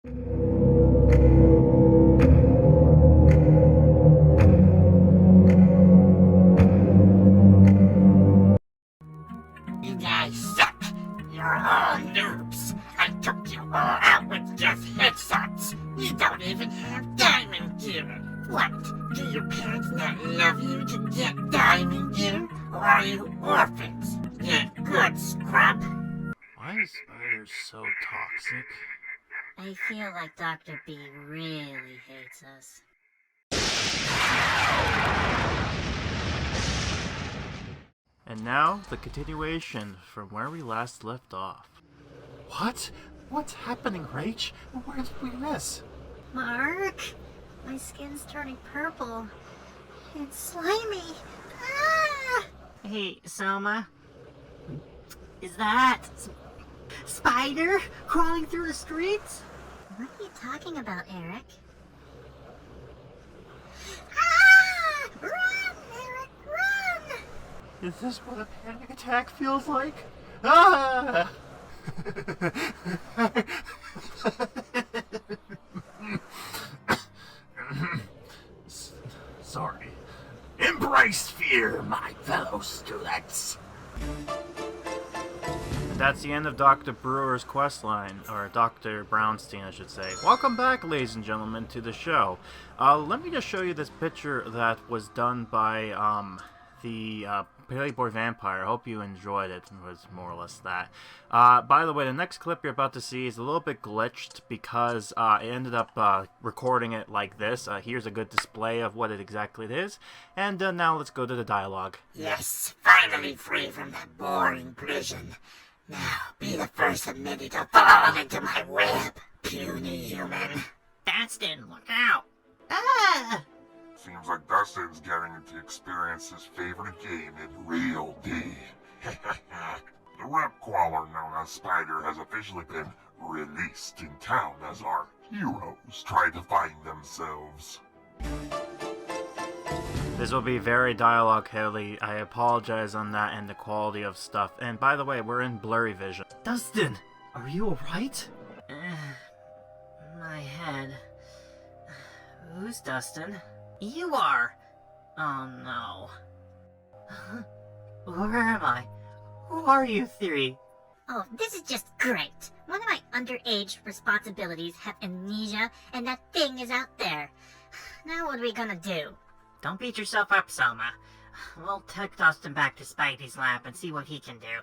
You guys suck. You're all noobs. I took you all out with just headshots. You don't even have diamond gear. What? Do your parents not love you to get diamond gear? Or are you orphans? Get good, scrub. Why is Spyder so toxic? I feel like Dr. B really hates us. And now, the continuation from where we last left off. What? What's happening, Rach? Where did we miss? Mark? My skin's turning purple. It's slimy. Ah! Hey, Selma? Is that Spyder crawling through the streets? What are you talking about, Eric? Ah! Run, Eric, run! Is this what a panic attack feels like? Ah! Sorry. Embrace fear, my fellow students. And that's the end of Dr. Brewer's questline, or Dr. Bronstien, I should say. Welcome back, ladies and gentlemen, to the show. Let me just show you this picture that was done by the Playboy Vampire. I hope you enjoyed it. It was more or less that. By the way, the next clip you're about to see is a little bit glitched because it ended up recording it like this. Here's a good display of what it exactly is. And now let's go to the dialogue. Yes, finally free from that boring prison. Now, be the first admitted to fall into my web, puny human. Dustin, look out! Ah! Seems like Dustin's getting to experience his favorite game in real D. The rep crawler known as Spyder has officially been released in town as our heroes try to find themselves. This will be very dialogue heavy. I apologize on that and the quality of stuff. And by the way, we're in blurry vision. Dustin, are you alright? My head. Who's Dustin? You are! Oh no. Where am I? Who are you three? Oh, this is just great. One of my underage responsibilities have amnesia, and that thing is out there. Now what are we gonna do? Don't beat yourself up, Selma. We'll take Dustin back to Spidey's lab and see what he can do.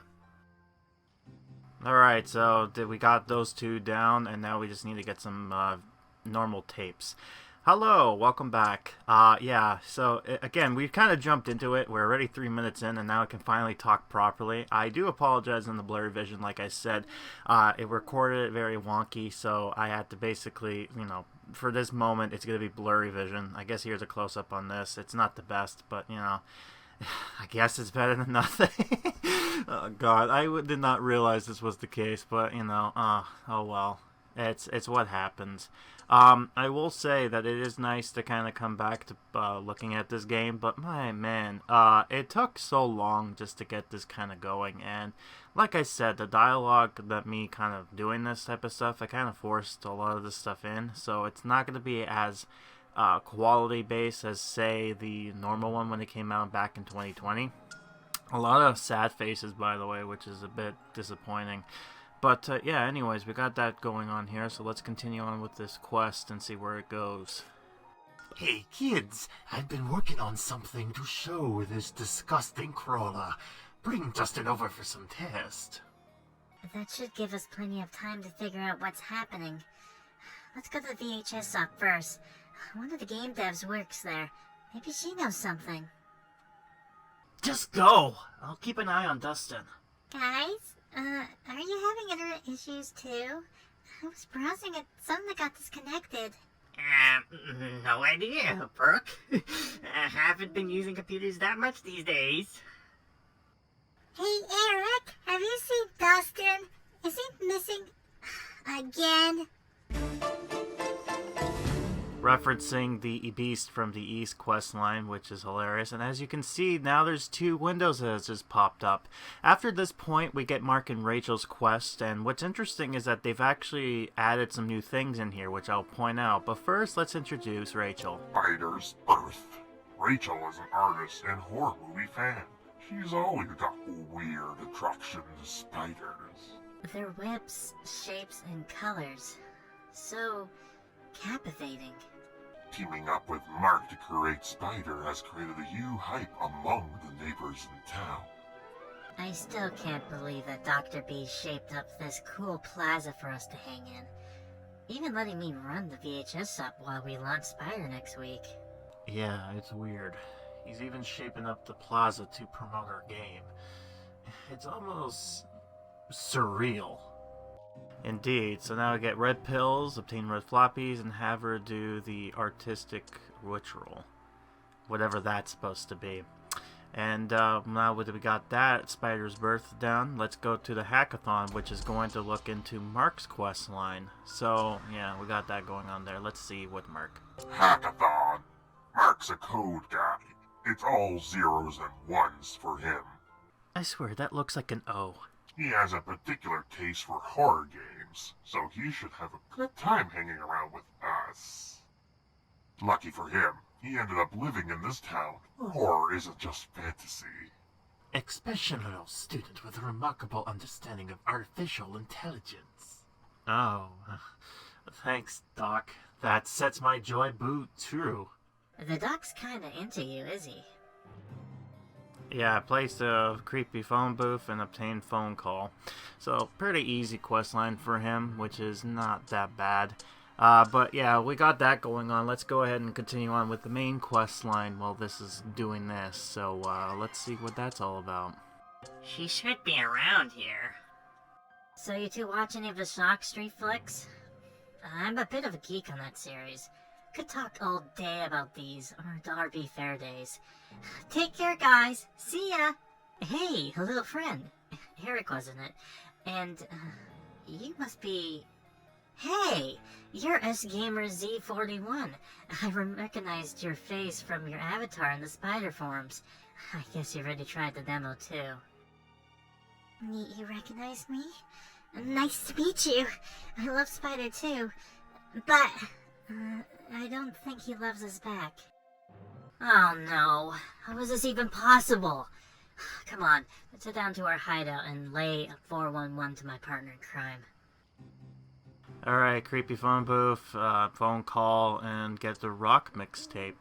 Alright, so we got those two down, and now we just need to get some normal tapes. Hello, welcome back. Yeah, so again, we've kind of jumped into it. We're already 3 minutes in, and now I can finally talk properly. I do apologize on the blurry vision, like I said. It recorded it very wonky, so I had to basically, you know, for this moment, it's going to be blurry vision. I guess here's a close-up on this. It's not the best, but, you know, I guess it's better than nothing. Oh, God, I did not realize this was the case, but, you know, oh well. It's what happens. I will say that it is nice to kind of come back to looking at this game, but my man, it took so long just to get this kind of going, and like I said, the dialogue that me kind of doing this type of stuff, I kind of forced a lot of this stuff in, so it's not going to be as quality based as, say, the normal one when it came out back in 2020. A lot of sad faces, by the way, which is a bit disappointing. But, yeah, anyways, we got that going on here, so let's continue on with this quest and see where it goes. Hey, kids, I've been working on something to show this disgusting crawler. Bring Dustin over for some test. That should give us plenty of time to figure out what's happening. Let's go to the VHS shop first. One of the game devs works there. Maybe she knows something. Just go! I'll keep an eye on Dustin. Guys, are you having internet issues too? I was browsing and suddenly got disconnected. No idea, Brooke. I haven't been using computers that much these days. Hey, Eric, have you seen Dustin? Is he missing again? referencing the Beast from the East questline, which is hilarious. And as you can see, now there's 2 windows that has just popped up. After this point, we get Mark and Rachel's quest, and what's interesting is that they've actually added some new things in here, which I'll point out. But first, let's introduce Rachel. Spyder's birth. Rachel is an artist and horror movie fan. She's always got a weird attraction to spiders. Their webs, shapes, and colors. So captivating. Teaming up with Mark to create Spyder has created a huge hype among the neighbors in town. I still can't believe that Dr. B shaped up this cool plaza for us to hang in. Even letting me run the VHS up while we launch Spyder next week. Yeah, it's weird. He's even shaping up the plaza to promote our game. It's almost surreal. Indeed, so now I get red pills, obtain red floppies, and have her do the artistic ritual. Whatever that's supposed to be. And now that we got that, Spyder's birth done, let's go to the hackathon, which is going to look into Mark's quest line. So, yeah, we got that going on there. Let's see what Mark. Hackathon. Mark's a code guy. It's all zeros and ones for him. I swear, that looks like an O. He has a particular taste for horror games, so he should have a good time hanging around with us. Lucky for him, he ended up living in this town, where horror isn't just fantasy. Exceptional student with a remarkable understanding of artificial intelligence. Oh, thanks, Doc. That sets my joy boot true. The doc's kinda into you, is he? Yeah, I placed a creepy phone booth and obtained phone call. So, pretty easy quest line for him, which is not that bad. But yeah, we got that going on. Let's go ahead and continue on with the main quest line while this is doing this. So, let's see what that's all about. She should be around here. So you two watch any of the Shock Street flicks? I'm a bit of a geek on that series. Could talk all day about these, or Darby Fair days. Take care, guys. See ya. Hey, a little friend. Eric, wasn't it? And, you must be... Hey, you're S-Gamer Z41. I recognized your face from your avatar in the Spyder forums. I guess you already tried the demo, too. You recognize me? Nice to meet you. I love Spyder, too. But... I don't think he loves us back. Oh no, how is this even possible? Come on, let's head down to our hideout and lay a 411 to my partner in crime. Alright, creepy phone booth, phone call, and get the rock mixtape.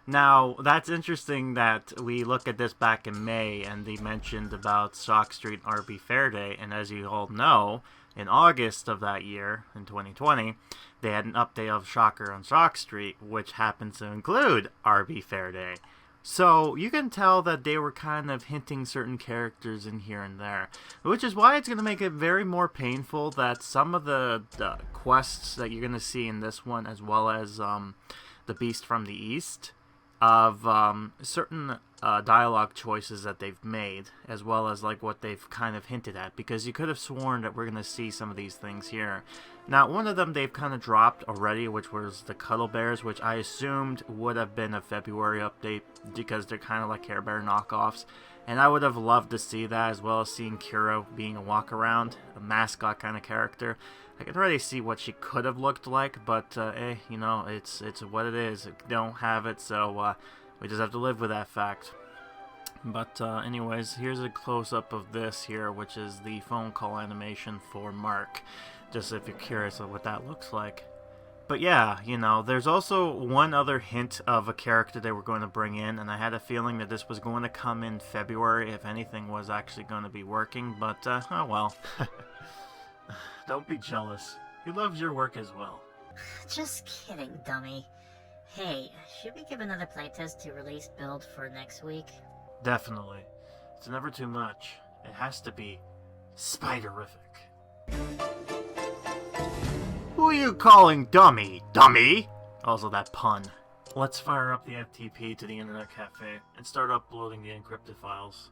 Now, that's interesting that we look at this back in May, and they mentioned about Shock Street RB Fair Day, and as you all know, in August of that year, in 2020, they had an update of Shocker on Shock Street, which happens to include RB Fair Day. So you can tell that they were kind of hinting certain characters in here and there, which is why it's going to make it very more painful that some of the quests that you're going to see in this one, as well as the Beast from the East, of certain dialogue choices that they've made, as well as like what they've kind of hinted at, because you could have sworn that we're going to see some of these things here. Now, one of them they've kind of dropped already, which was the Cuddle Bears, which I assumed would have been a February update, because they're kind of like Care Bear knockoffs, and I would have loved to see that, as well as seeing Kira being a walk-around, a mascot kind of character. I can already see what she could have looked like, but, you know, it's what it is. They don't have it, so we just have to live with that fact. But, anyways, here's a close-up of this here, which is the phone call animation for Mark, just if you're curious of what that looks like. But yeah, you know, there's also one other hint of a character they were going to bring in, and I had a feeling that this was going to come in February if anything was actually going to be working, but, oh well. Don't be jealous. He loves your work as well. Just kidding, dummy. Hey, should we give another playtest to release build for next week? Definitely. It's never too much. It has to be Spyderific. Who are you calling dummy? Dummy? Also that pun. Let's fire up the FTP to the Internet Cafe and start uploading the encrypted files.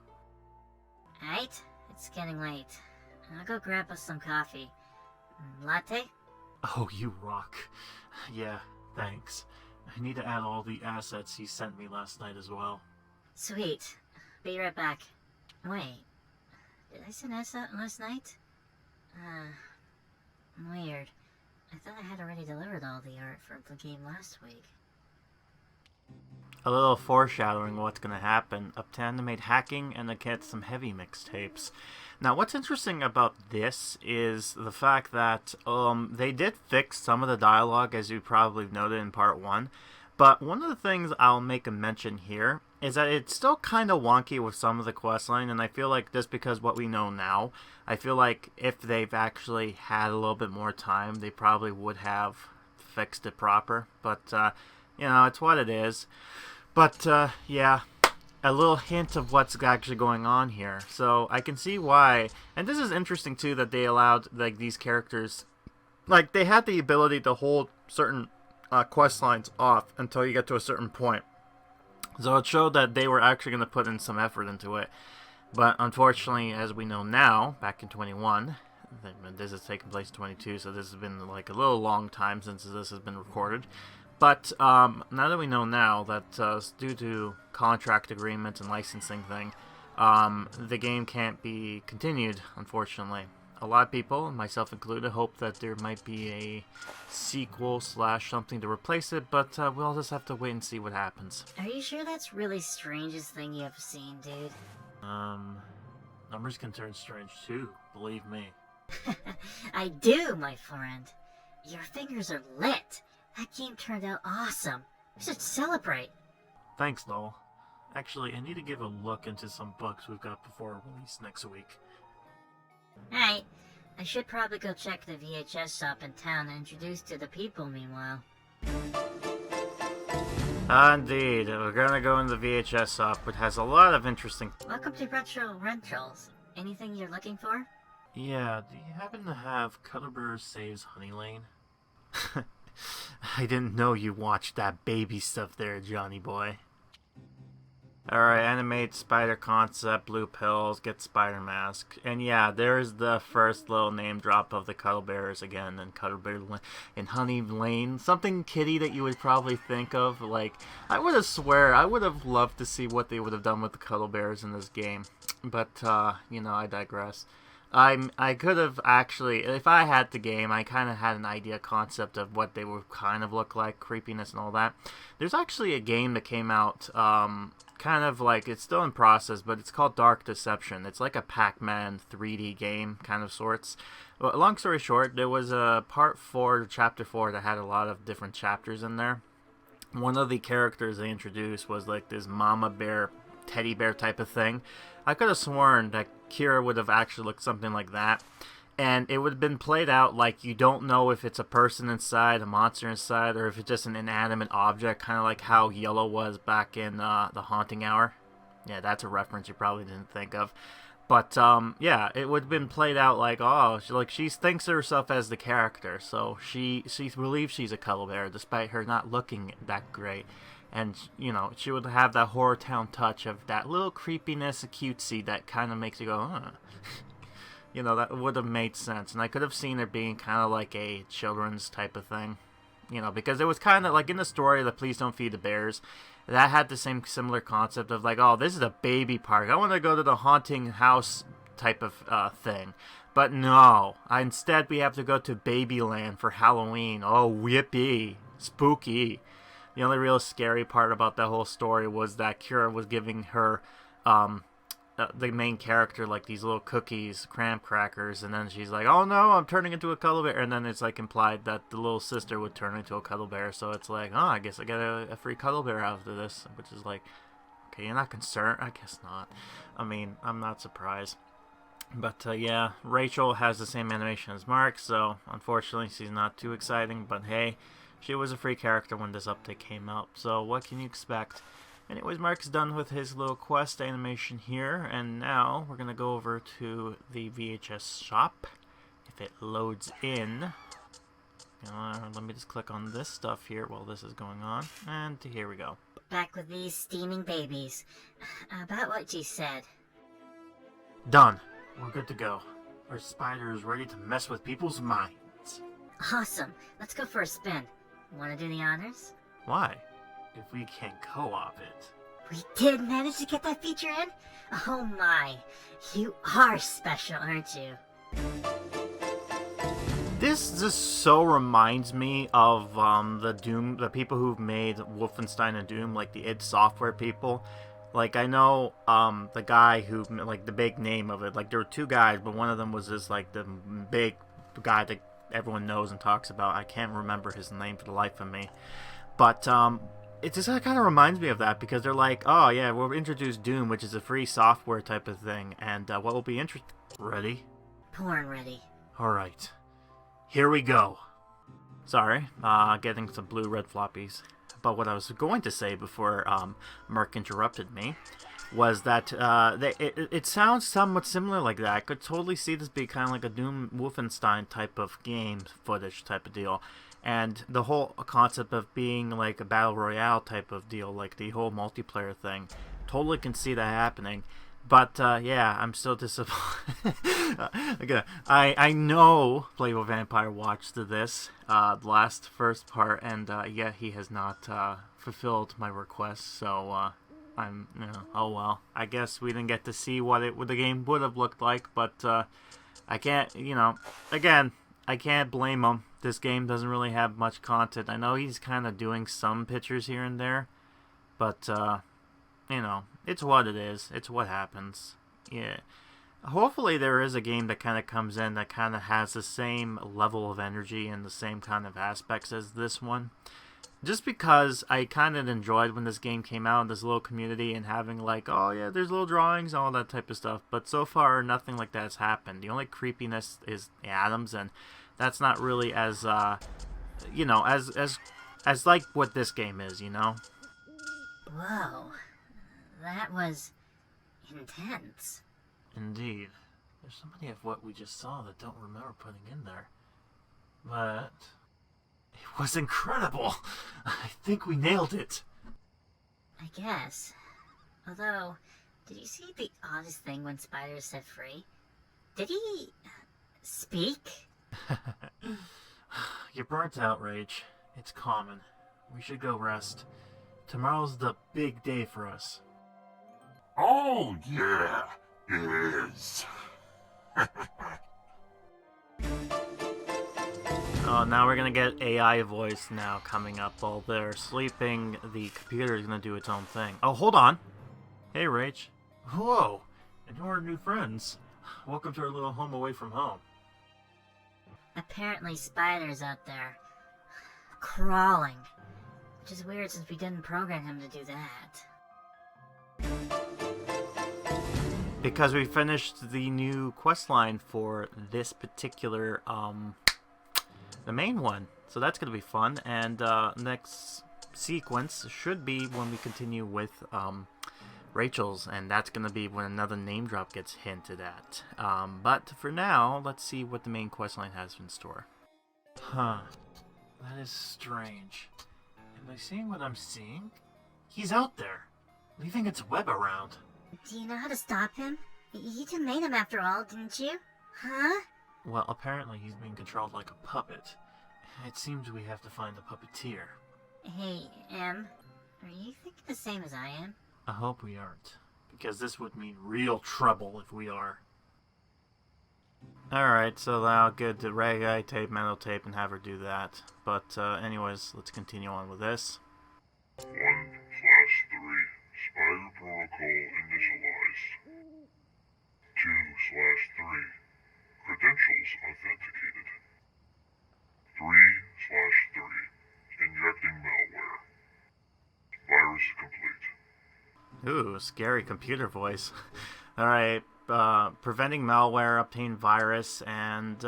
Alright, it's getting late. I'll go grab us some coffee. Latte? Oh, you rock. Yeah, Thanks. I need to add all the assets he sent me last night as well. Sweet. Be right back. Wait. Did I send S out last night? Weird. I thought I had already delivered all the art for the game last week. A little foreshadowing what's going to happen. Up to animate hacking and to get some heavy mixtapes. Now, what's interesting about this is the fact that they did fix some of the dialogue, as you probably noted in part 1. But one of the things I'll make a mention here is that it's still kind of wonky with some of the questline, and I feel like just because what we know now, I feel like if they've actually had a little bit more time, they probably would have fixed it proper. But, you know, it's what it is. But, yeah, a little hint of what's actually going on here. So I can see why, and this is interesting too, that they allowed, like, these characters, like, they had the ability to hold certain quest lines off until you get to a certain point. So it showed that they were actually going to put in some effort into it. But unfortunately, as we know now, back in 21, this is taking place in 22, so this has been like a little long time since this has been recorded. But now that we know now that due to contract agreements and licensing thing, the game can't be continued, unfortunately. A lot of people, myself included, hope that there might be a sequel / something to replace it, but we'll just have to wait and see what happens. Are you sure that's really strangest thing you ever seen, dude? Numbers can turn strange too, believe me. I do, my friend. Your fingers are lit. That game turned out awesome. We should celebrate. Thanks, Noel. Actually, I need to give a look into some books we've got before release next week. Hey, I should probably go check the VHS shop in town and introduce to the people meanwhile. Indeed, we're gonna go in the VHS shop, which has a lot of interesting... Welcome to Retro Rentals. Anything you're looking for? Yeah, do you happen to have Cuddlebear Saves Honey Lane? I didn't know you watched that baby stuff there, Johnny boy. Alright, animate Spyder concept, blue pills, get Spyder mask. And yeah, there's the first little name drop of the Cuddlebears again, and Cuddlebear in Honey Lane. Something kitty that you would probably think of. Like, I would have loved to see what they would have done with the Cuddlebears in this game. But, you know, I digress. I could have actually, if I had the game, I kind of had an idea concept of what they would kind of look like, creepiness and all that. There's actually a game that came out, kind of like, it's still in process, but it's called Dark Deception. It's like a Pac-Man 3D game, kind of sorts. Well, long story short, there was a part 4, chapter 4, that had a lot of different chapters in there. One of the characters they introduced was like this mama bear, teddy bear type of thing. I could have sworn that Kira would have actually looked something like that. And it would have been played out like you don't know if it's a person inside, a monster inside, or if it's just an inanimate object, kind of like how Yellow was back in The Haunting Hour. Yeah, that's a reference you probably didn't think of. But, yeah, it would have been played out like, oh, she thinks of herself as the character, so she believes she's a Cuddlebear, despite her not looking that great. And, you know, she would have that HorrorTown touch of that little creepiness, cutesy that kind of makes you go, huh. You know, that would have made sense. And I could have seen it being kind of like a children's type of thing. You know, because it was kind of like in the story of the Please Don't Feed the Bears, that had the same similar concept of like, oh, this is a baby park. I want to go to the haunting house type of thing. But no, instead we have to go to Babyland for Halloween. Oh, whippy, spooky. The only real scary part about that whole story was that Kira was giving her, the main character, like these little cookies, graham crackers, and then she's like, oh no, I'm turning into a Cuddlebear, and then it's like implied that the little sister would turn into a Cuddlebear, so it's like, oh, I guess I get a free Cuddlebear after this, which is like, okay, you're not concerned? I guess not. I mean, I'm not surprised. But, yeah, Rachel has the same animation as Mark, so unfortunately she's not too exciting, but hey, she was a free character when this update came out, so what can you expect? Anyways, Mark's done with his little quest animation here, and now we're going to go over to the VHS shop. If it loads in, let me just click on this stuff here while this is going on, and here we go. Back with these steaming babies. About what you said. Done. We're good to go. Our Spyder is ready to mess with people's minds. Awesome. Let's go for a spin. wanna do the honors? Why? If we can co-op it. We did manage to get that feature in? Oh my, you are special, aren't you? This just so reminds me of the people who've made Wolfenstein and Doom, like the id Software people. Like, I know the guy who, like, the big name of it, like, there were two guys, but one of them was just, like, the big guy that everyone knows and talks about. I can't remember his name for the life of me. But it just kind of reminds me of that, because they're like, oh yeah, we'll introduce Doom, which is a free software type of thing, and what will be interesting... Ready? Born ready. Alright. Here we go. Sorry, getting some blue-red floppies. But what I was going to say before Merc interrupted me was that it sounds somewhat similar like that. I could totally see this be kind of like a Doom Wolfenstein type of game footage type of deal. And the whole concept of being like a battle royale type of deal, like the whole multiplayer thing, totally can see that happening. But yeah, I'm still disappointed. Okay, I know Playboy Vampire watched this the first part, and yeah, he has not fulfilled my request. So I'm, oh well. I guess we didn't get to see what the game would have looked like, but I can't, again, I can't blame him. This game doesn't really have much content. I know he's kind of doing some pictures here and there, but it's what it is. It's what happens. Yeah. Hopefully there is a game that kind of comes in that kind of has the same level of energy and the same kind of aspects as this one. Just because I kind of enjoyed when this game came out in this little community and having like, oh yeah, there's little drawings and all that type of stuff. But so far, nothing like that has happened. The only creepiness is atoms, and that's not really as, as like what this game is, Whoa. That was intense. Indeed. There's so many of what we just saw that don't remember putting in there. But it was incredible. I think we nailed it. I guess. Although, did you see the oddest thing when Spyder is set free? Did he speak? You're burnt out, Rage. It's common. We should go rest. Tomorrow's the big day for us. Oh, yeah, it is. Oh, now we're gonna get AI voice now coming up. While they're sleeping, the computer is gonna do its own thing. Oh, hold on. Hey, Rach. Whoa, and who are our new friends? Welcome to our little home away from home. Apparently Spyder's out there. Crawling. Which is weird since we didn't program him to do that. Because we finished the new questline for this particular, the main one. So that's going to be fun. And next sequence should be when we continue with Rachel's. And that's going to be when another name drop gets hinted at. But for now, let's see what the main questline has in store. Huh. That is strange. Am I seeing what I'm seeing? He's out there, leaving its web around. Do you know how to stop him? You two made him after all, didn't you? Huh? Well, apparently he's being controlled like a puppet. It seems we have to find the puppeteer. Hey, Em, are you thinking the same as I am? I hope we aren't, because this would mean real trouble if we are. Alright, so I'll get the reggae tape, metal tape, and have her do that. But anyways, let's continue on with this. 1/3 Spyder protocol initialized. 2/3 credentials authenticated. 3/3 injecting malware. Virus complete. Ooh, scary computer voice. Alright, preventing malware, obtain virus, and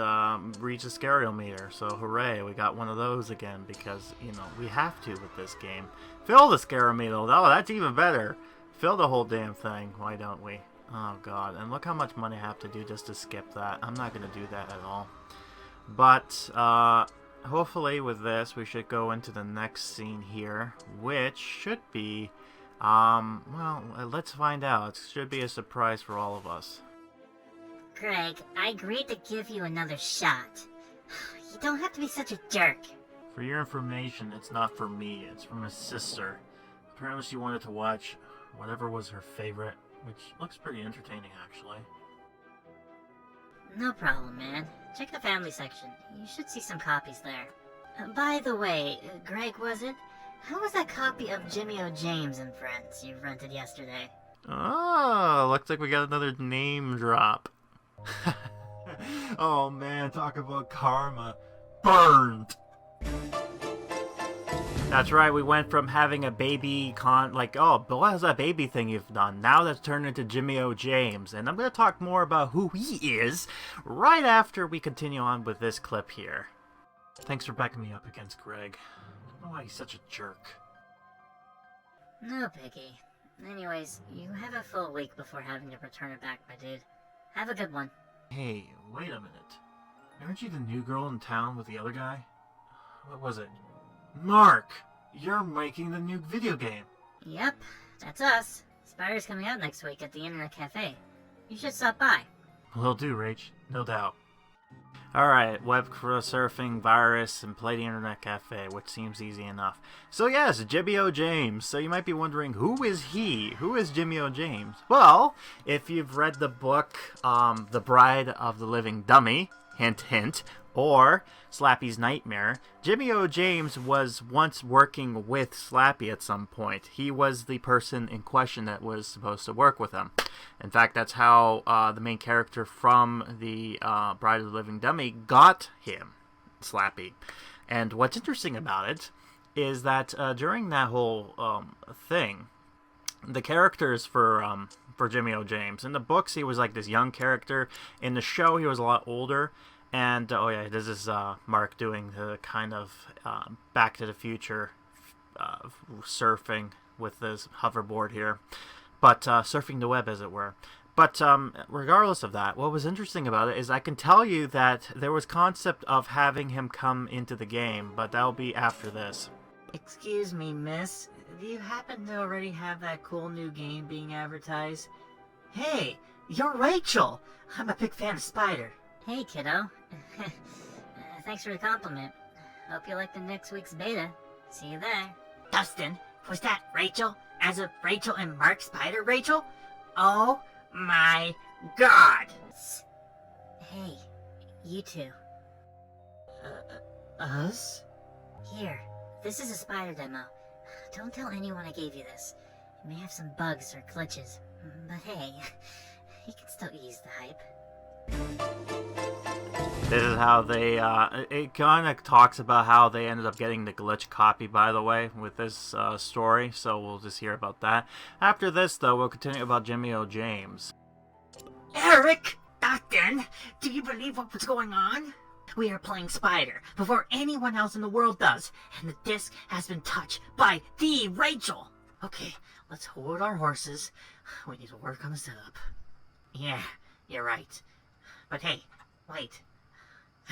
reach a stereometer. So hooray, we got one of those again, because, we have to with this game. Fill the stereometer. Oh, that's even better. Fill the whole damn thing. Why don't we? Oh god, and look how much money I have to do just to skip that. I'm not going to do that at all. But hopefully with this, we should go into the next scene here, which should be... well, let's find out. It should be a surprise for all of us. Greg, I agreed to give you another shot. You don't have to be such a jerk. For your information, it's not for me, it's from his sister. Apparently she wanted to watch whatever was her favorite, which looks pretty entertaining, actually. No problem, man. Check the family section. You should see some copies there. By the way, Greg, was it? How was that copy of Jimmy O. James and Friends you rented yesterday? Oh, looks like we got another name drop. Oh man, talk about karma. Burned! That's right, we went from having a baby oh, but what is that baby thing you've done? Now that's turned into Jimmy O. James, and I'm going to talk more about who he is right after we continue on with this clip here. Thanks for backing me up against Greg. I don't know why he's such a jerk. No, Piggy. Anyways, you have a full week before having to return it back, my dude. Have a good one. Hey, wait a minute. Aren't you the new girl in town with the other guy? What was it? Mark! You're making the new video game. Yep, that's us. Spyder's coming out next week at the Internet Cafe. You should stop by. Will do, Rach. No doubt. Alright, web surfing, virus, and play the Internet Cafe, which seems easy enough. So yes, Jimmy O. James. So you might be wondering, who is he? Who is Jimmy O. James? Well, if you've read the book, The Bride of the Living Dummy, hint hint, or Slappy's Nightmare, Jimmy O. James was once working with Slappy at some point. He was the person in question that was supposed to work with him. In fact, that's how the main character from the Bride of the Living Dummy got him, Slappy. And what's interesting about it is that during that whole thing, the characters for Jimmy O. James, in the books he was like this young character. In the show he was a lot older. And, oh yeah, this is Mark doing the kind of Back to the Future surfing with this hoverboard here. But surfing the web, as it were. But regardless of that, what was interesting about it is I can tell you that there was concept of having him come into the game, but that'll be after this. Excuse me, miss. Do you happen to already have that cool new game being advertised? Hey, you're Rachel! I'm a big fan of Spyder. Hey, kiddo. Thanks for the compliment. Hope you like the next week's beta. See you there. Dustin, was that Rachel? As of Rachel and Mark Spyder, Rachel? Oh my god! Hey, you two. Us? Here, this is a Spyder demo. Don't tell anyone I gave you this. It may have some bugs or glitches. But hey, you can still use the hype. This is how they, it kind of talks about how they ended up getting the glitch copy, by the way, with this story, so we'll just hear about that. After this, though, we'll continue about Jimmy O. James. Eric! Dustin! Do you believe what was going on? We are playing Spyder before anyone else in the world does, and the disc has been touched by the Rachel! Okay, let's hold our horses. We need to work on the setup. Yeah, you're right. But hey, wait.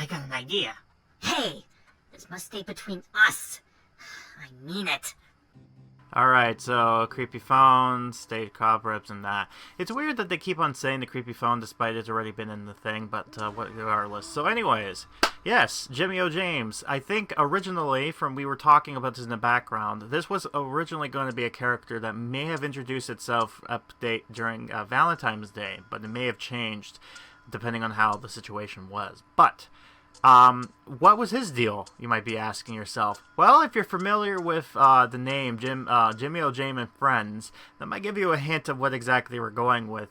I got an idea. Hey! This must stay between us. I mean it. Alright, so creepy phone, state cobwebs, and that. It's weird that they keep on saying the creepy phone despite it's already been in the thing, but regardless. So anyways, yes, Jimmy O. James. I think originally, from we were talking about this in the background, this was originally going to be a character that may have introduced itself update during Valentine's Day, but it may have changed depending on how the situation was. But what was his deal, you might be asking yourself? Well, if you're familiar with the name Jimmy O. James and Friends, that might give you a hint of what exactly we're going with.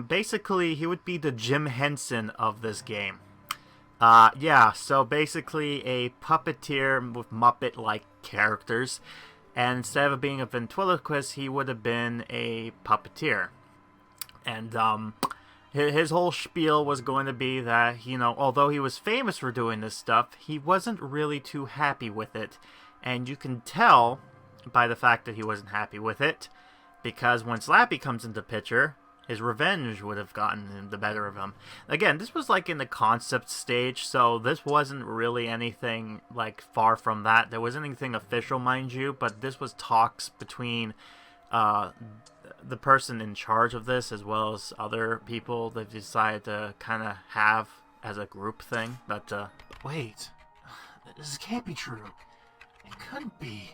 Basically, he would be the Jim Henson of this game. Yeah, so basically a puppeteer with Muppet-like characters, and instead of being a ventriloquist, he would have been a puppeteer. And his whole spiel was going to be that, you know, although he was famous for doing this stuff, he wasn't really too happy with it. And you can tell by the fact that he wasn't happy with it, because when Slappy comes into picture, his revenge would have gotten the better of him. Again, this was like in the concept stage, so this wasn't really anything like far from that. There wasn't anything official, mind you, but this was talks between the person in charge of this, as well as other people that decided to kind of have as a group thing. But wait, This can't be true. It couldn't be.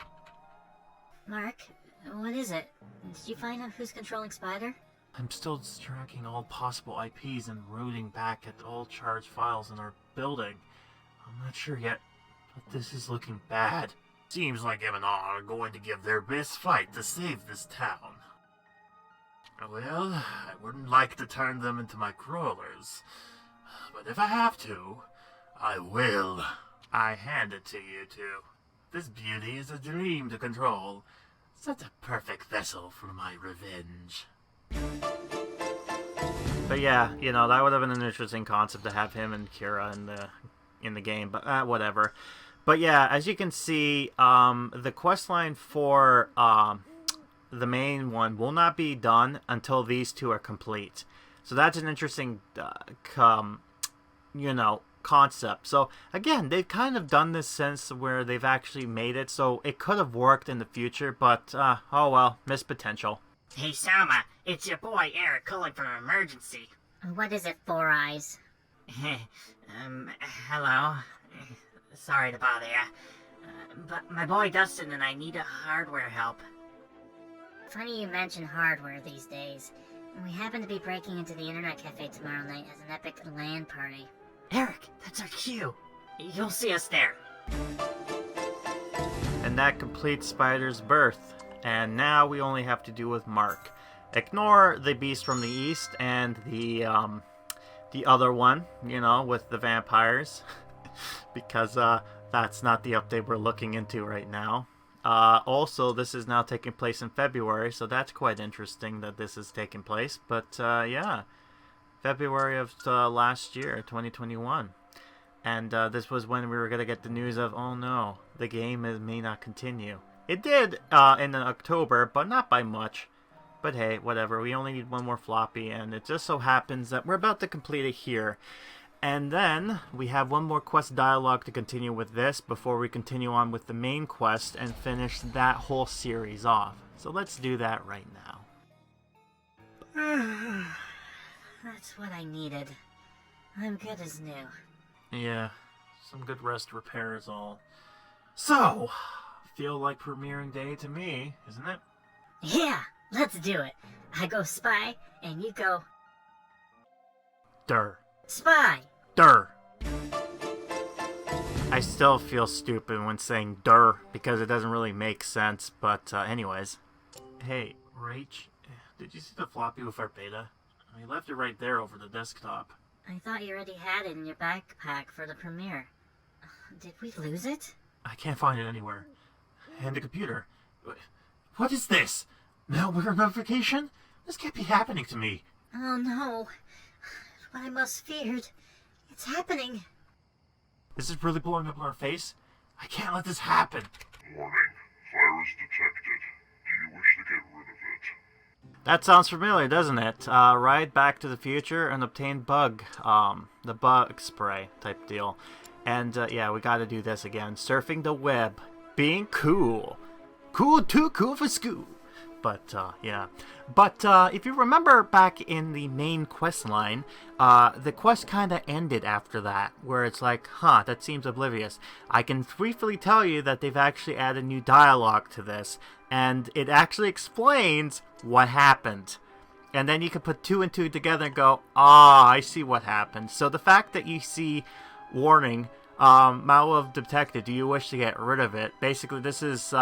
Mark, what is it? Did you find out who's controlling Spyder? I'm still tracking all possible IPs and rooting back at all charged files in our building. I'm not sure yet, but this is looking bad. Seems like M&R are going to give their best fight to save this town. Well, I wouldn't like to turn them into my crawlers, but if I have to, I will. I hand it to you two. This beauty is a dream to control. Such a perfect vessel for my revenge. But yeah, that would have been an interesting concept to have him and Kira in the game, but whatever. But yeah, as you can see, the questline for the main one will not be done until these two are complete. So that's an interesting, concept. So again, they've kind of done this since where they've actually made it, so it could have worked in the future, but oh well, missed potential. Hey, Selma, it's your boy Eric calling for an emergency. What is it, Four Eyes? Hello. Sorry to bother ya. But my boy Dustin and I need a hardware help. Funny you mention hardware these days. We happen to be breaking into the internet cafe tomorrow night as an epic LAN party. Eric, that's our cue. You'll see us there. And that completes Spyder's birth. And now we only have to do with Mark. Ignore the beast from the east and the other one, with the vampires. Because that's not the update we're looking into right now. Also, this is now taking place in February, so that's quite interesting that this is taking place. But yeah, February of last year, 2021. And this was when we were going to get the news of, oh no, the game may not continue. It did in October, but not by much. But hey, whatever, we only need one more floppy, and it just so happens that we're about to complete it here. And then we have one more quest dialogue to continue with this before we continue on with the main quest and finish that whole series off. So let's do that right now. That's what I needed. I'm good as new. Yeah, some good rest repairs all. So, feel like premiering day to me, isn't it? Yeah, let's do it. I go spy, and you go... Spy! I still feel stupid when saying "der" because it doesn't really make sense, but anyways. Hey, Rach, did you see the floppy with our beta? I left it right there over the desktop. I thought you already had it in your backpack for the premiere. Did we lose it? I can't find it anywhere. And the computer. What is this? Malware notification? This can't be happening to me. Oh no. What I most feared. It's happening. Is this really blowing up in our face? I can't let this happen. Warning. Virus detected. Do you wish to get rid of it? That sounds familiar, doesn't it? Ride back to the future and obtain the bug spray type deal. And yeah, we gotta do this again. Surfing the web. Being cool. Too cool for school. But, yeah. But, if you remember back in the main quest line, the quest kind of ended after that, where it's like, huh, that seems oblivious. I can briefly tell you that they've actually added new dialogue to this, and it actually explains what happened. And then you can put two and two together and go, I see what happened. So the fact that you see, warning, malware detected, do you wish to get rid of it? Basically, this is,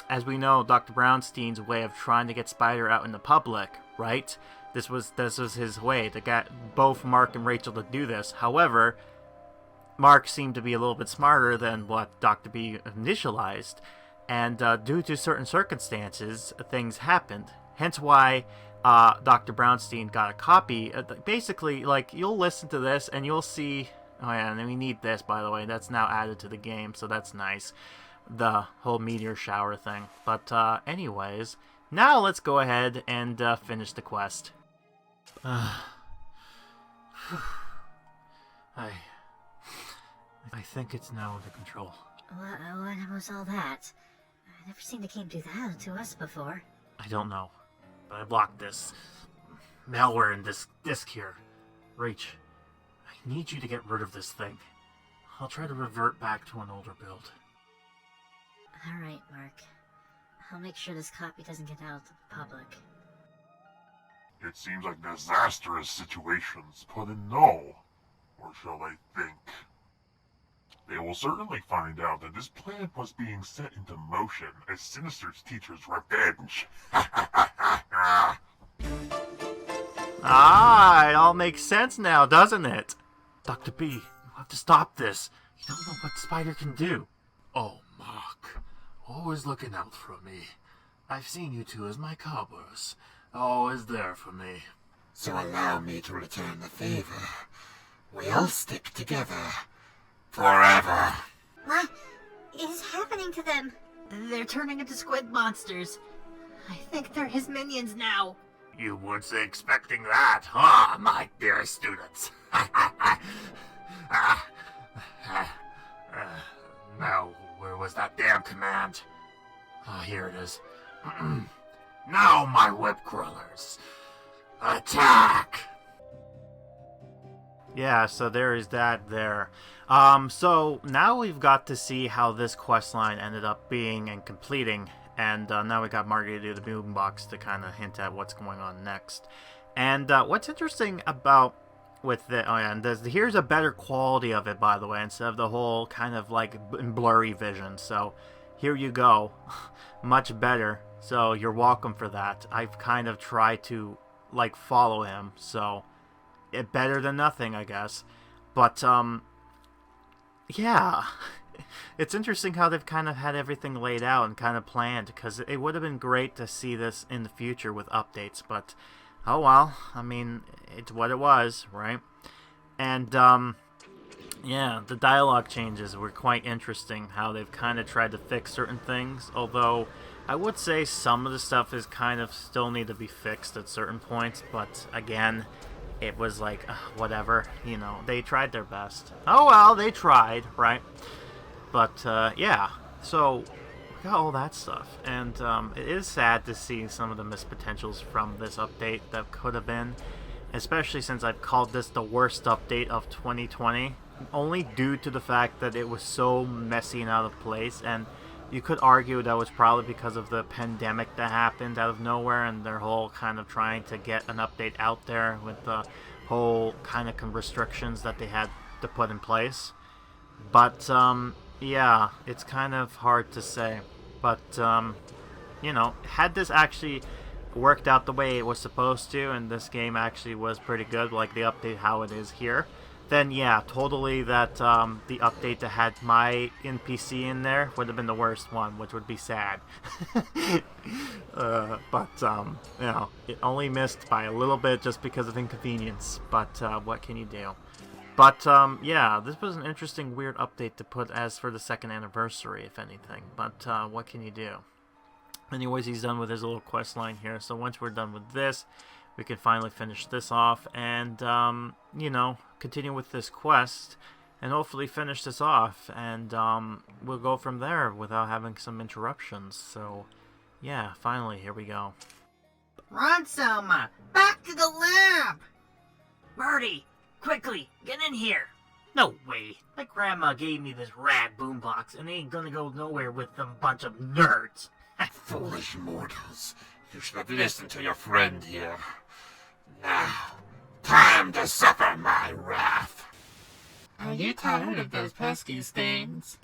as we know, Dr. Bronstien's way of trying to get Spyder out in the public, right? This was his way to get both Mark and Rachel to do this. However, Mark seemed to be a little bit smarter than what Dr. B initialized, and due to certain circumstances, things happened. Hence why Dr. Bronstien got a copy. Basically, like, you'll listen to this and you'll see... Oh yeah, and we need this, by the way. That's now added to the game, so that's nice. The whole meteor shower thing. But anyways, now let's go ahead and finish the quest. I think it's now under control. What was all that? I've never seen the game do that to us before. I don't know, but I blocked this malware in this disk here. Rach, I need you to get rid of this thing. I'll try to revert back to an older build. Alright, Mark. I'll make sure this copy doesn't get out to the public. It seems like disastrous situations put in null. Or shall I think? They will certainly find out that this plan was being set into motion as Sinister's teacher's revenge. Ah, it all makes sense now, doesn't it? Dr. B, you have to stop this. You don't know what Spyder can do. Oh, Mark. Always looking out for me. I've seen you two as my cobblers. Always there for me. So allow me to return the favor. We'll stick together. Forever. What is happening to them? They're turning into squid monsters. I think they're his minions now. You weren't expecting that, huh, my dear students? Now, where was that damn command? Ah, here it is. Now, my whip crawlers, attack! Yeah, so there is that there. So now we've got to see how this quest line ended up being and completing, and now we got Margie to do the boombox to kind of hint at what's going on next. And what's interesting about with the here's a better quality of it, by the way, instead of the whole kind of like blurry vision. So here you go, much better. So you're welcome for that. I've kind of tried to like follow him, so it better than nothing, I guess. But yeah, it's interesting how they've kind of had everything laid out and kind of planned, because it would have been great to see this in the future with updates, but oh well. I mean, it's what it was, right? And yeah, the dialogue changes were quite interesting, how they've kind of tried to fix certain things, although I would say some of the stuff is kind of still need to be fixed at certain points, but again, it was like, whatever, you know, they tried their best. Oh well, they tried, right? But yeah, so we got all that stuff, and it is sad to see some of the missed potentials from this update that could have been, especially since I've called this the worst update of 2020, only due to the fact that it was so messy and out of place. And you could argue that was probably because of the pandemic that happened out of nowhere, and their whole kind of trying to get an update out there with the whole kind of restrictions that they had to put in place. But yeah, it's kind of hard to say. But you know, had this actually worked out the way it was supposed to, and this game actually was pretty good, like the update how it is here, then yeah, totally that the update that had my NPC in there would have been the worst one, which would be sad. But you know, it only missed by a little bit just because of inconvenience, but what can you do? But yeah, this was an interesting, weird update to put as for the second anniversary, if anything, but what can you do? Anyways, he's done with his little quest line here, so once we're done with this, we can finally finish this off and, you know, continue with this quest and hopefully finish this off, and we'll go from there without having some interruptions. So, yeah, finally, here we go. Run, Selma! Back to the lab! Marty, quickly, get in here! No way! My grandma gave me this rad boombox, and it ain't gonna go nowhere with some bunch of nerds! Foolish mortals. You should have listened to your friend here. Now, time to suffer my wrath. Are you tired of those pesky stains?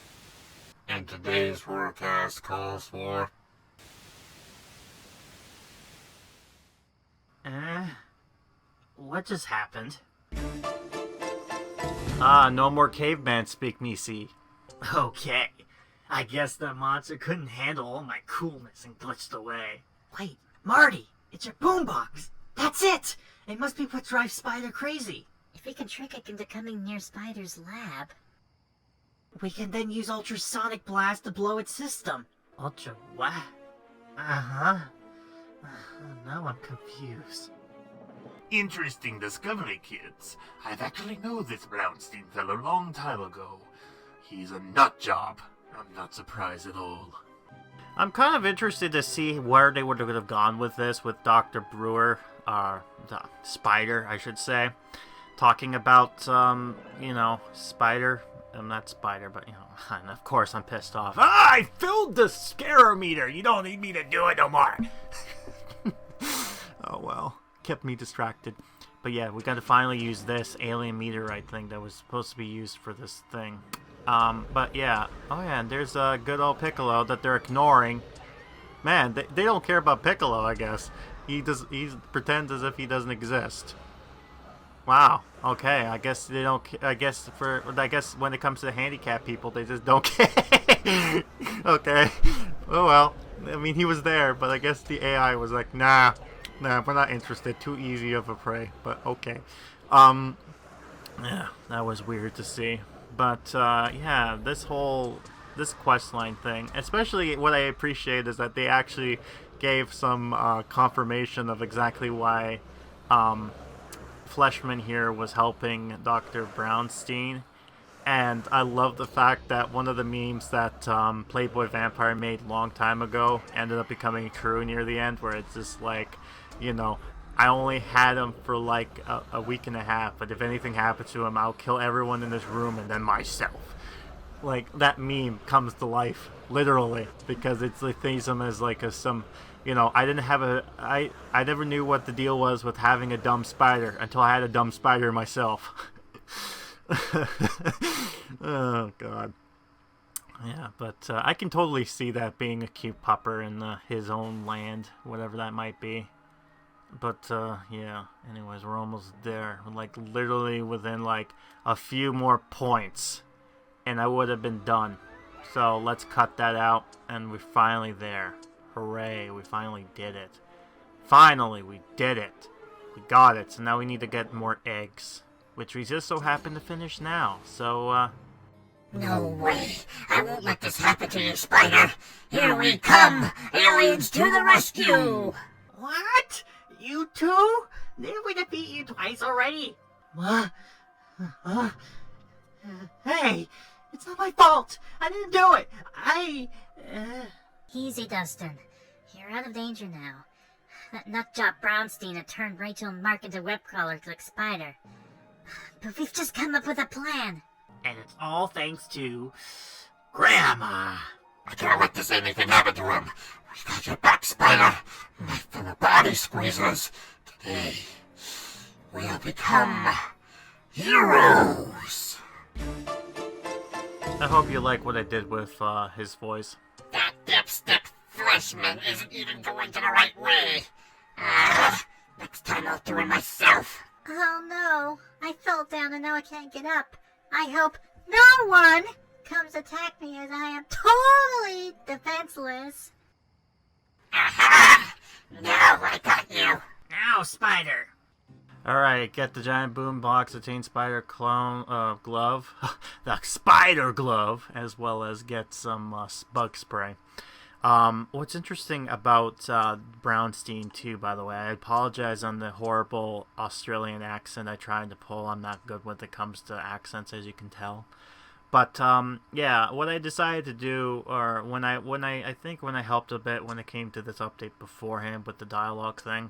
And today's forecast calls for... What just happened? Ah, no more caveman speak, me see. Okay. I guess that monster couldn't handle all my coolness and glitched away. Wait, Marty, it's your boombox. That's it! It must be what drives Spyder crazy. If we can trick it into coming near Spyder's lab. We can then use ultrasonic blast to blow its system. Ultra what? Uh-huh. Now I'm confused. Interesting discovery, kids. I've actually known this Bronstien fellow a long time ago. He's a nut job. I'm not surprised at all. I'm kind of interested to see where they would have gone with this, with Dr. Brewer, Spyder, I should say, talking about, you know, Spyder I'm not Spyder, but, you know, and of course I'm pissed off. Ah, I filled the scare meter! You don't need me to do it no more! Oh, well. Kept me distracted. But yeah, we gotta finally use this alien meteorite thing that was supposed to be used for this thing. But yeah. Oh yeah, and there's a good old Piccolo that they're ignoring. Man, they don't care about Piccolo, I guess. He pretends as if he doesn't exist. Wow. Okay, I guess they don't. I guess when it comes to the handicapped people, they just don't care. Okay. Oh well. I mean, he was there, but I guess the AI was like, nah, we're not interested. Too easy of a prey. But okay. Yeah, that was weird to see. But yeah, this questline thing, especially what I appreciate is that they actually gave some confirmation of exactly why Fleshman here was helping Dr. Bronstien. And I love the fact that one of the memes that Playboy Vampire made a long time ago ended up becoming true near the end, where it's just like, you know, I only had him for like a week and a half, but if anything happens to him, I'll kill everyone in this room and then myself. Like, that meme comes to life, literally, because it's like thinks him as like some, you know, I never knew what the deal was with having a dumb spider until I had a dumb spider myself. Oh god. Yeah, but I can totally see that being a cute pupper in his own land, whatever that might be. But yeah, anyways, we're almost there. Like, literally within like a few more points and I would have been done. So let's cut that out, and we're finally there. Hooray, we finally did it. Finally, we did it. We got it, so now we need to get more eggs, which we just so happen to finish now. So, No way. I won't let this happen to you, Spyder. Here we come. Aliens to the rescue. What? You two? Didn't we defeat you twice already? What? Hey, it's not my fault. I didn't do it. Easy, Dustin. You're out of danger now. That nutjob Bronstien had turned Rachel and Mark into web crawlers like Spyder. But we've just come up with a plan. And it's all thanks to Grandma. I can't let this anything happen to him. We got your back, Spyder. Knife from the body squeezers. Today, we'll become heroes. I hope you like what I did with his voice. That dipstick Fleshman isn't even going to the right way. Next time I'll do it myself. Oh no, I fell down and now I can't get up. I hope no one comes attack me as I am totally defenseless. Aha! Now I got you. Now, Spyder. Alright, get the giant boom box, the Teen Spider clone glove, the Spider glove, as well as get some bug spray. What's interesting about Bronstien too, by the way, I apologize on the horrible Australian accent I tried to pull. I'm not good when it comes to accents, as you can tell. But yeah, what I decided to do, or when I helped a bit when it came to this update beforehand with the dialogue thing,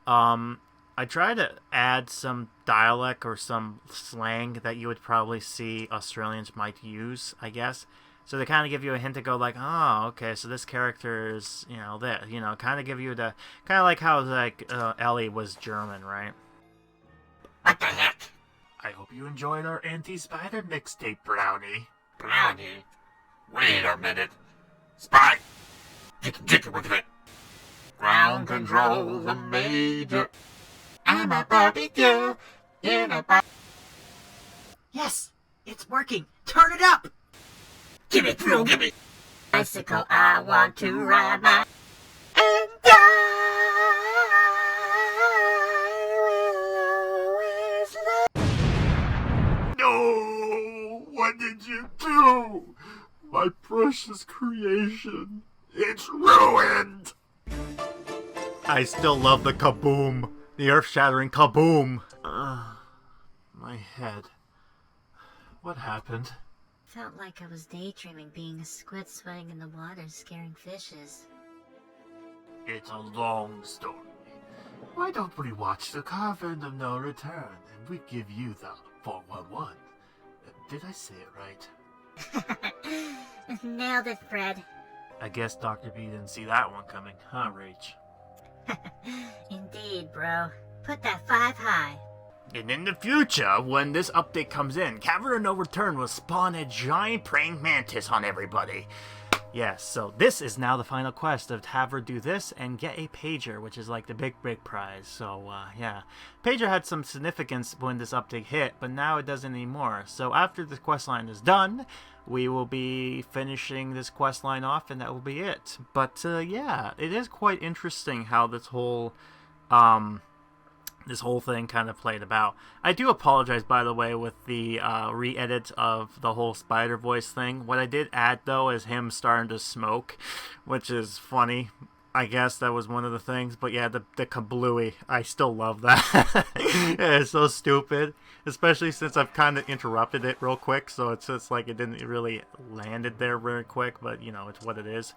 I tried to add some dialect or some slang that you would probably see Australians might use, I guess. So they kind of give you a hint to go like, oh, okay, so this character is, you know, that, you know, kind of give you the, kind of like how, like, Ellie was German, right? What the heck? I hope you enjoyed our anti-spider mixtape, Brownie. Brownie? Wait a minute. Spy! Get with it. Ground control, the major. I'm a barbecue in a bar. Yes, it's working. Turn it up. Give it through, give me. Bicycle, I want to ride my. And I will always love. No! What did you do? My precious creation. It's ruined! I still love the kaboom. The earth-shattering kaboom. My head. What happened? Felt like I was daydreaming being a squid swimming in the water scaring fishes. It's a long story. Why don't we watch the Carving of No Return and we give you the 411? Did I say it right? Nailed it, Fred. I guess Dr. B didn't see that one coming, huh, Rach? Indeed, bro. Put that 5 high. And in the future, when this update comes in, Cavern No Return will spawn a giant praying mantis on everybody. Yes, so this is now the final quest of have her do this and get a pager, which is like the big prize. So, yeah. Pager had some significance when this update hit, but now it doesn't anymore. So after this quest line is done, we will be finishing this quest line off, and that will be it. But, yeah, it is quite interesting how this whole thing kind of played about. I do apologize, by the way, with the re-edit of the whole Spyder voice thing. What I did add, though, is him starting to smoke, which is funny. I guess that was one of the things. But yeah, the kablooey, I still love that. It's so stupid, especially since I've kind of interrupted it real quick, so it's just like it didn't really landed there very quick, but you know, it's what it is.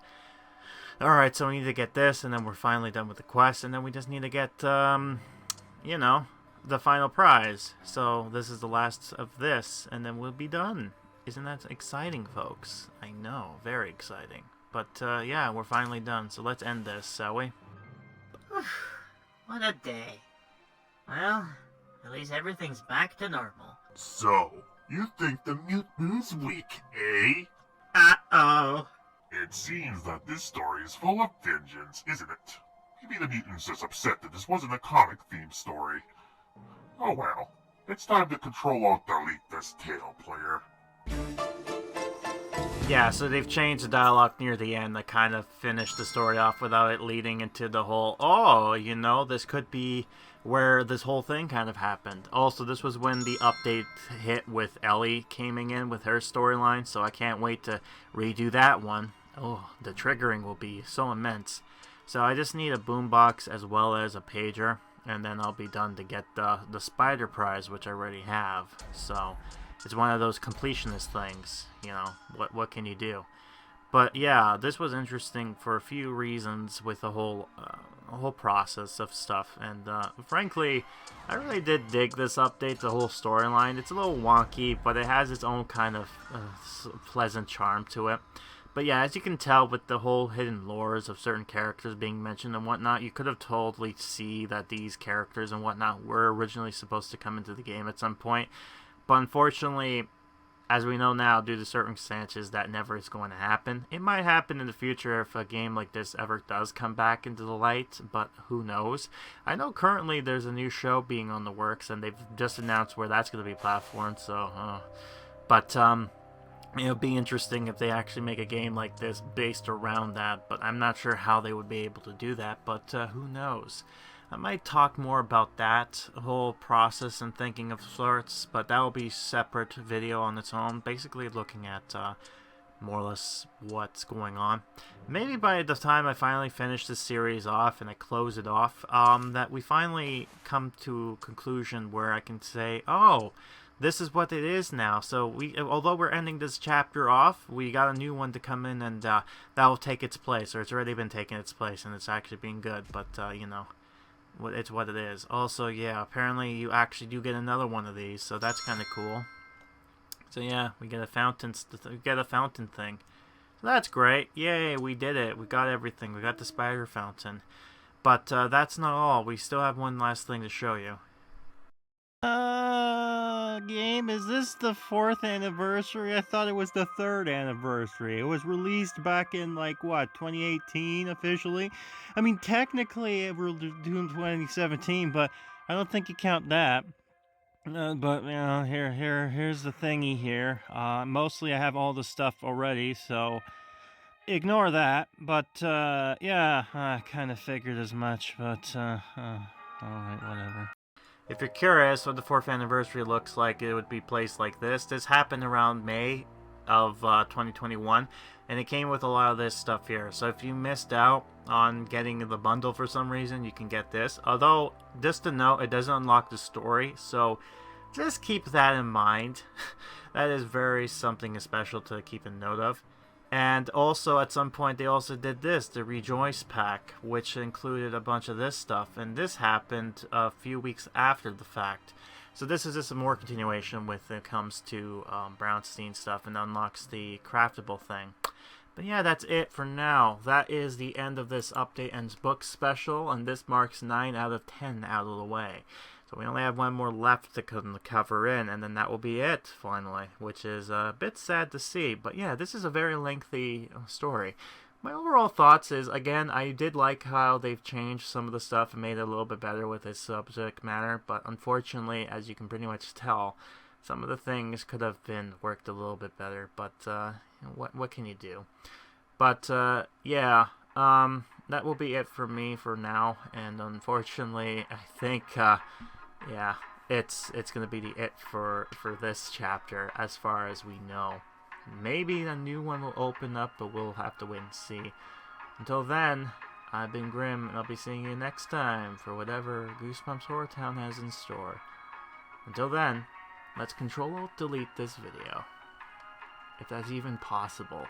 Alright, so we need to get this, and then we're finally done with the quest, and then we just need to get, you know, the final prize. So this is the last of this, and then we'll be done. Isn't that exciting, folks? I know, very exciting. But, yeah, we're finally done, so let's end this, shall we? What a day. Well, at least everything's back to normal. So, you think the mutant's weak, eh? Uh-oh. It seems that this story is full of vengeance, isn't it? Maybe the mutant's just upset that this wasn't a comic-themed story. Oh well. It's time to Control-Alt-Delete this tale, player. Yeah, so they've changed the dialogue near the end that kind of finished the story off without it leading into the whole, oh, you know, this could be where this whole thing kind of happened. Also, this was when the update hit with Ellie coming in with her storyline, so I can't wait to redo that one. Oh, the triggering will be so immense. So I just need a boombox as well as a pager, and then I'll be done to get the Spyder prize, which I already have. So it's one of those completionist things, you know, what can you do? But yeah, this was interesting for a few reasons with the whole process of stuff, and frankly, I really did dig this update, the whole storyline. It's a little wonky, but it has its own kind of pleasant charm to it. But yeah, as you can tell with the whole hidden lores of certain characters being mentioned and whatnot, you could have totally see that these characters and whatnot were originally supposed to come into the game at some point. But unfortunately, as we know now, due to circumstances, that never is going to happen. It might happen in the future if a game like this ever does come back into the light, but who knows? I know currently there's a new show being on the works, and they've just announced where that's going to be platformed, so, it'll be interesting if they actually make a game like this based around that, but I'm not sure how they would be able to do that, but who knows? I might talk more about that whole process and thinking of sorts, but that will be a separate video on its own, basically looking at more or less what's going on. Maybe by the time I finally finish this series off and I close it off, that we finally come to a conclusion where I can say, oh, this is what it is now. So although we're ending this chapter off, we got a new one to come in, and that will take its place, or it's already been taking its place, and it's actually being good, but you know, it's what it is. Also, yeah, apparently you actually do get another one of these, so that's kind of cool. So yeah, we get a fountain thing. So that's great. Yay, we did it. We got everything. We got the Spyder fountain. But that's not all. We still have one last thing to show you. Game, is this the 4th anniversary? I thought it was the 3rd anniversary. It was released back in, like, what, 2018 officially? I mean, technically we're doing 2017, but I don't think you count that. But, you know, here's the thingy here. Mostly I have all the stuff already, so ignore that. But, yeah, I kind of figured as much, but, alright, whatever. If you're curious what the 4th anniversary looks like, it would be placed like this. This happened around May of 2021, and it came with a lot of this stuff here. So if you missed out on getting the bundle for some reason, you can get this. Although, just to note, it doesn't unlock the story, so just keep that in mind. That is very something special to keep a note of. And also, at some point, they also did this, the Rejoice Pack, which included a bunch of this stuff. And this happened a few weeks after the fact. So this is just a more continuation when it comes to Bronstien stuff and unlocks the craftable thing. But yeah, that's it for now. That is the end of this Update and Book special, and this marks 9 out of 10 out of the way. So we only have one more left to cover in, and then that will be it, finally, which is a bit sad to see. But yeah, this is a very lengthy story. My overall thoughts is, again, I did like how they've changed some of the stuff and made it a little bit better with its subject matter, but unfortunately, as you can pretty much tell, some of the things could have been worked a little bit better, but what can you do? But yeah, that will be it for me for now, and unfortunately, I think yeah, it's gonna be the it for this chapter as far as we know. Maybe a new one will open up, but we'll have to wait and see. Until then, I've been Grim, and I'll be seeing you next time for whatever Goosebumps HorrorTown has in store. Until then, let's Control-Alt-Delete this video. If that's even possible.